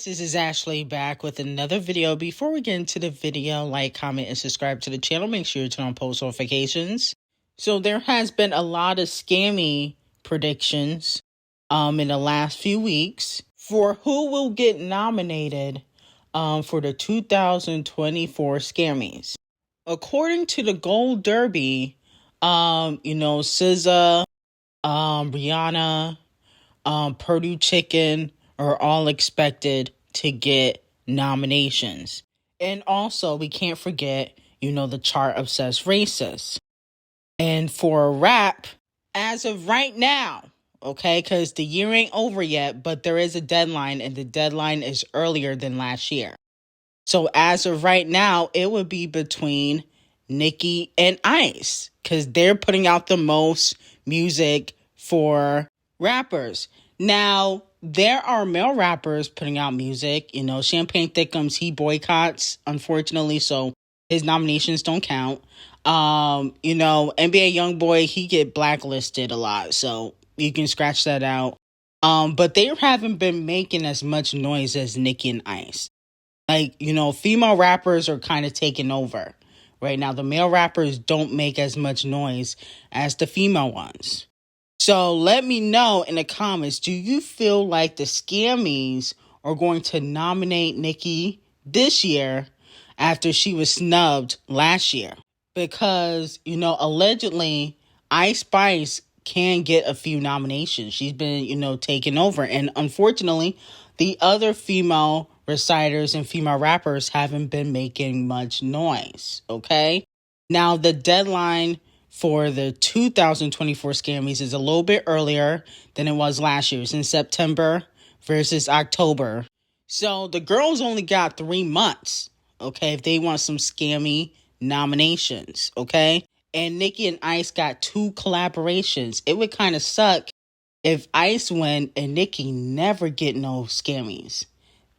This is Ashley back with another video. Before we get into the video, like, comment, and subscribe to the channel. Make sure you turn on post notifications. So there has been a lot of scammy predictions in the last few weeks for who will get nominated for the 2024 Scammies. According to the Gold Derby, SZA, Rihanna, Purdue Chicken are all expected to get nominations. And also, we can't forget, the chart-obsessed racists. And for rap, as of right now, okay, because the year ain't over yet, but there is a deadline, and the deadline is earlier than last year. So as of right now, it would be between Nicki and Ice, because they're putting out the most music for rappers. Now, there are male rappers putting out music. Champagne Thickums, he boycotts, unfortunately, so his nominations don't count. NBA Youngboy, he get blacklisted a lot, so you can scratch that out. But they haven't been making as much noise as Nicki and Ice. Female rappers are kind of taking over. Right now, the male rappers don't make as much noise as the female ones. So let me know in the comments, do you feel like the Scammies are going to nominate Nicki this year after she was snubbed last year? Because, allegedly, Ice Spice can get a few nominations. She's been, taking over. And unfortunately, the other female reciters and female rappers haven't been making much noise, okay? Now, the deadline for the 2024 Scammies is a little bit earlier than it was last year. It's in September versus October. So the girls only got 3 months, okay, if they want some scammy nominations, okay? And Nicki and Ice got 2 collaborations. It would kind of suck if Ice win and Nicki never get no Scammies.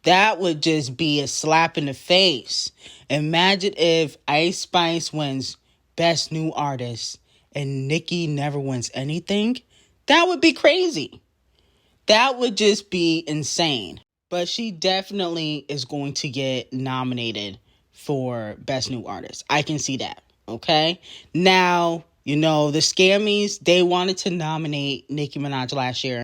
That would just be a slap in the face. Imagine if Ice Spice wins Best New Artist and Nicki never wins anything. That would be crazy. That would just be insane. But she definitely is going to get nominated for Best New Artist. I can see that, okay? Now, the Scammies, they wanted to nominate Nicki Minaj last year,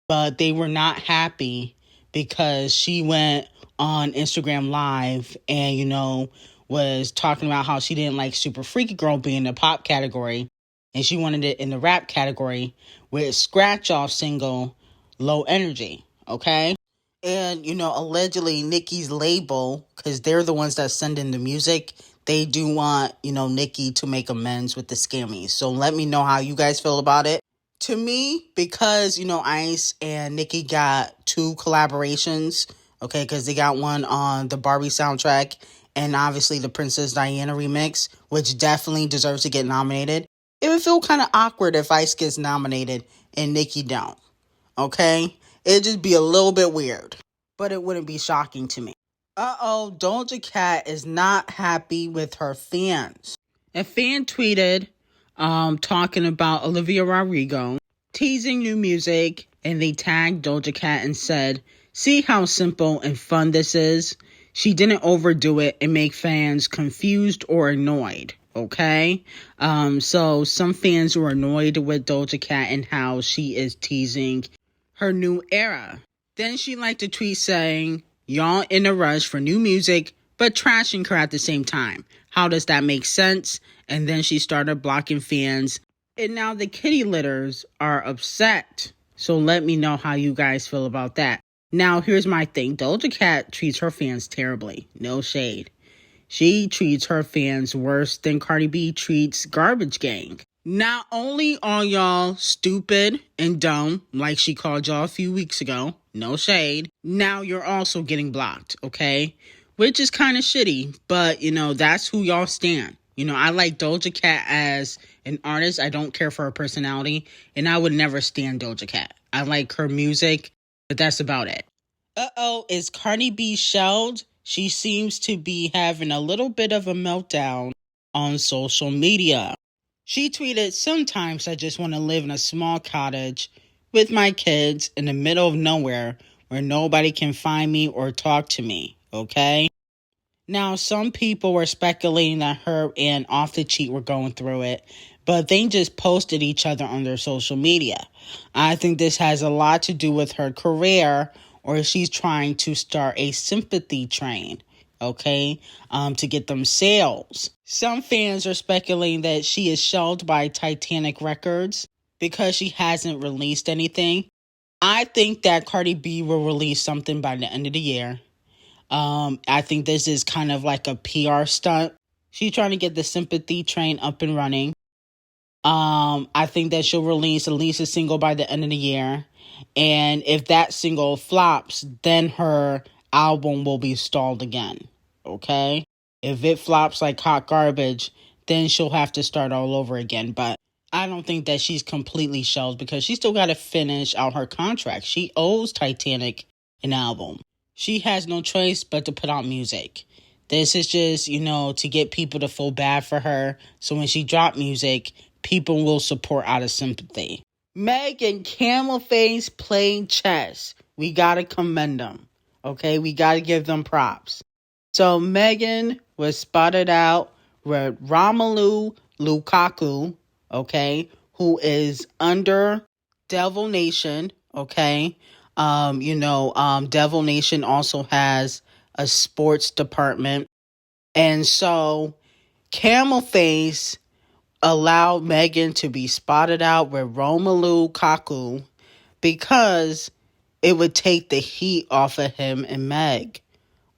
but they were not happy because she went on Instagram Live and, was talking about how she didn't like Super Freaky Girl being in the pop category, and she wanted it in the rap category with scratch-off single Low Energy, okay? And, allegedly Nicki's label, because they're the ones that send in the music, they do want, Nicki to make amends with the Scammies. So let me know how you guys feel about it. To me, because, Ice and Nicki got 2 collaborations, okay, because they got one on the Barbie soundtrack and obviously the Princess Diana remix, which definitely deserves to get nominated. It would feel kind of awkward if Ice gets nominated and Nicki don't, okay? It'd just be a little bit weird, but it wouldn't be shocking to me. Doja Cat is not happy with her fans. A fan tweeted talking about Olivia Rodrigo teasing new music, and they tagged Doja Cat and said, "See how simple and fun this is? She didn't overdo it and make fans confused or annoyed." Okay? So some fans were annoyed with Doja Cat and how she is teasing her new era. Then she liked to tweet saying, "Y'all in a rush for new music, but trashing her at the same time. How does that make sense?" And then she started blocking fans. And now the kitty litters are upset. So let me know how you guys feel about that. Now, here's my thing. Doja Cat treats her fans terribly. No shade. She treats her fans worse than Cardi B treats Garbage Gang. Not only are y'all stupid and dumb, like she called y'all a few weeks ago, no shade, now you're also getting blocked, okay? Which is kind of shitty, but, that's who y'all stand. I like Doja Cat as an artist. I don't care for her personality, and I would never stand Doja Cat. I like her music, but that's about it. Is Cardi B shelled? She seems to be having a little bit of a meltdown on social media. She tweeted, "Sometimes I just want to live in a small cottage with my kids in the middle of nowhere where nobody can find me or talk to me, okay? Now, some people were speculating that her and Off the Cheat were going through it, but they just posted each other on their social media. I think this has a lot to do with her career, or she's trying to start a sympathy train, okay, to get them sales. Some fans are speculating that she is shelved by Titanic Records because she hasn't released anything. I think that Cardi B will release something by the end of the year. I think this is kind of like a PR stunt. She's trying to get the sympathy train up and running. I think that she'll release at least a single by the end of the year. And if that single flops, then her album will be stalled again. Okay? If it flops like hot garbage, then she'll have to start all over again. But I don't think that she's completely shelved because she still got to finish out her contract. She owes Titanic an album. She has no choice but to put out music. This is just, to get people to feel bad for her. So when she drops music, people will support out of sympathy. Meg and Camel Face playing chess. We got to commend them. Okay, we got to give them props. So Megan was spotted out with Romelu Lukaku, okay, who is under Devil Nation, okay. Devil Nation also has a sports department. And so Camel Face allowed Megan to be spotted out with Romelu Lukaku because it would take the heat off of him and Meg.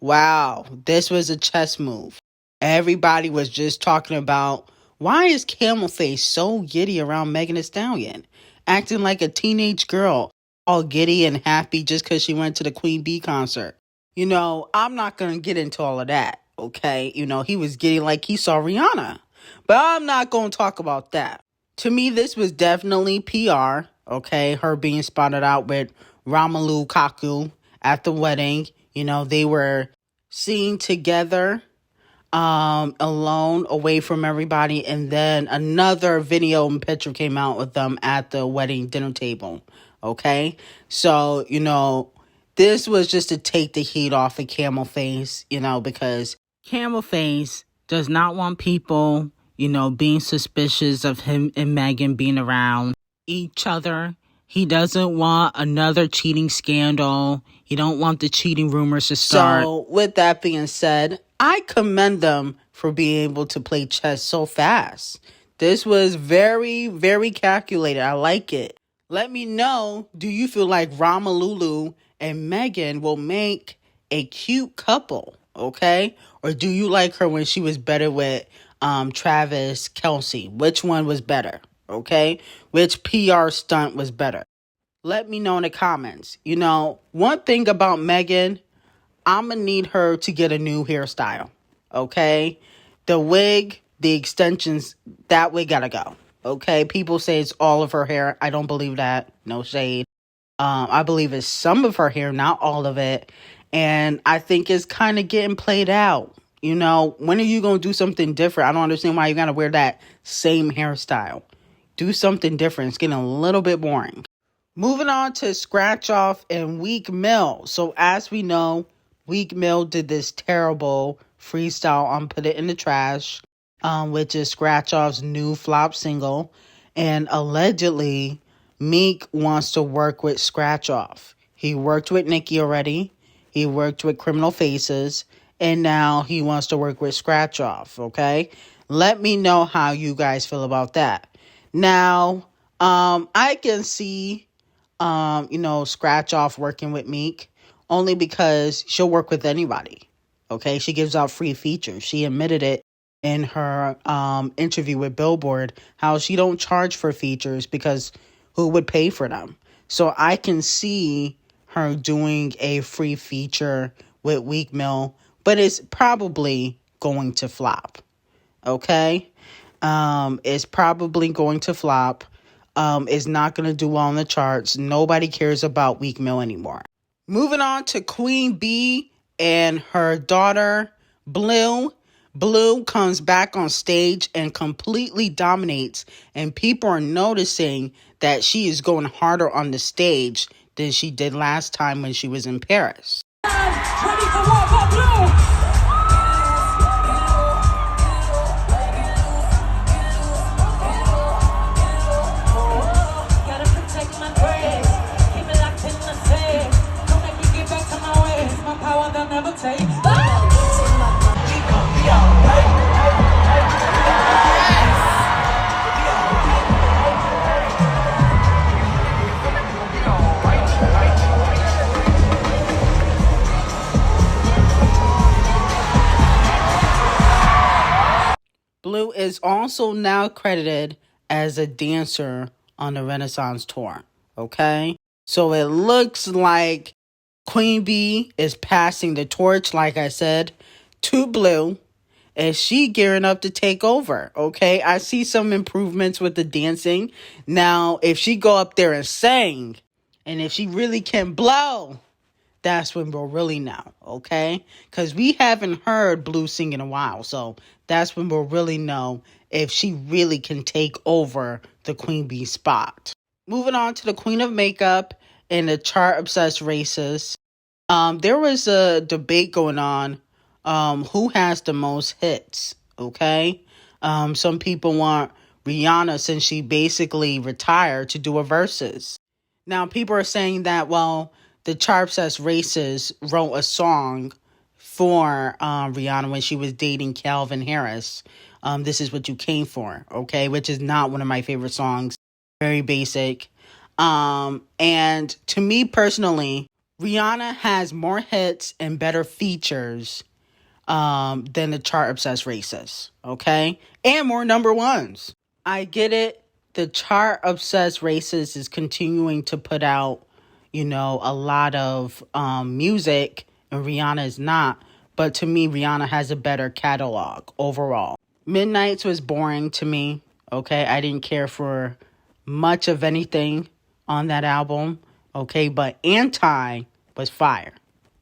Wow, this was a chess move. Everybody was just talking about, why is Camel Face so giddy around Megan Thee Stallion? Acting like a teenage girl, all giddy and happy just because she went to the Queen Bee concert. I'm not going to get into all of that, okay? He was giddy like he saw Rihanna. But I'm not going to talk about that. To me, this was definitely PR, okay? Her being spotted out with Romelu Lukaku at the wedding. They were seen together, alone, away from everybody. And then another video and picture came out with them at the wedding dinner table, okay? So, this was just to take the heat off of Camel Face, because Camel Face does not want people, being suspicious of him and Megan being around each other. He doesn't want another cheating scandal. He don't want the cheating rumors to start. So, with that being said, I commend them for being able to play chess so fast. This was very, very calculated. I like it. Let me know, do you feel like Romelu and Megan will make a cute couple, okay? Or do you like her when she was better with Travis Kelce? Which one was better, okay? Which PR stunt was better? Let me know in the comments. One thing about Megan, I'm going to need her to get a new hairstyle, okay? The wig, the extensions, that wig got to go, okay? People say it's all of her hair. I don't believe that. No shade. I believe it's some of her hair, not all of it. And I think it's kind of getting played out. When are you going to do something different? I don't understand why you got to wear that same hairstyle. Do something different. It's getting a little bit boring. Moving on to Scratch Off and Weak Mill. So as we know, Weak Mill did this terrible freestyle on Put It in the Trash, which is Scratch Off's new flop single. And allegedly, Meek wants to work with Scratch Off. He worked with Nicki already. He worked with Criminal Faces. And now he wants to work with Scratch Off, okay? Let me know how you guys feel about that. Now, I can see, Scratch Off working with Meek only because she'll work with anybody, okay? She gives out free features. She admitted it in her interview with Billboard, how she don't charge for features because who would pay for them? So I can see her doing a free feature with Weak Mill, but it's probably going to flop, okay? It's probably going to flop. It's not going to do well on the charts. Nobody cares about Weak Mill anymore. Moving on to Queen Bee and her daughter, Blue. Blue comes back on stage and completely dominates, and people are noticing that she is going harder on the stage than she did last time when she was in Paris. Ready for war for Blue. Blue is also now credited as a dancer on the Renaissance tour, okay? So it looks like Queen Bee is passing the torch, like I said, to Blue, and she gearing up to take over, okay? I see some improvements with the dancing. Now, if she go up there and sing, and if she really can blow, that's when we'll really know, okay? Because we haven't heard Blue sing in a while, so that's when we'll really know if she really can take over the Queen Bee spot. Moving on to the Queen of Makeup and the chart-obsessed races. There was a debate going on who has the most hits, okay? Some people want Rihanna, since she basically retired, to do a versus. Now, people are saying that, well, the chart-obsessed races wrote a song for Rihanna when she was dating Calvin Harris. This Is What You Came For, okay? Which is not one of my favorite songs. Very basic. And to me personally, Rihanna has more hits and better features than the chart-obsessed races, okay? And more number ones. I get it. The chart-obsessed races is continuing to put out, you know, a lot of music, and Rihanna is not. But to me, Rihanna has a better catalog overall. Midnights was boring to me, okay? I didn't care for much of anything on that album, okay? But Anti was fire,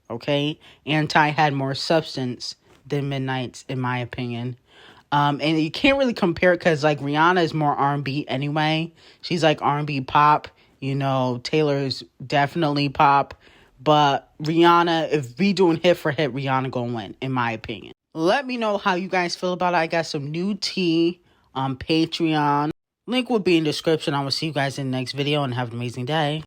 okay? Anti had more substance than Midnights, in my opinion. And you can't really compare it because, like, Rihanna is more R&B anyway. She's like R&B pop. You know, Taylor's definitely pop. But Rihanna, if we doing hit for hit, Rihanna gonna win, in my opinion. Let me know how you guys feel about it. I got some new tea on Patreon. Link will be in the description. I will see you guys in the next video, and have an amazing day.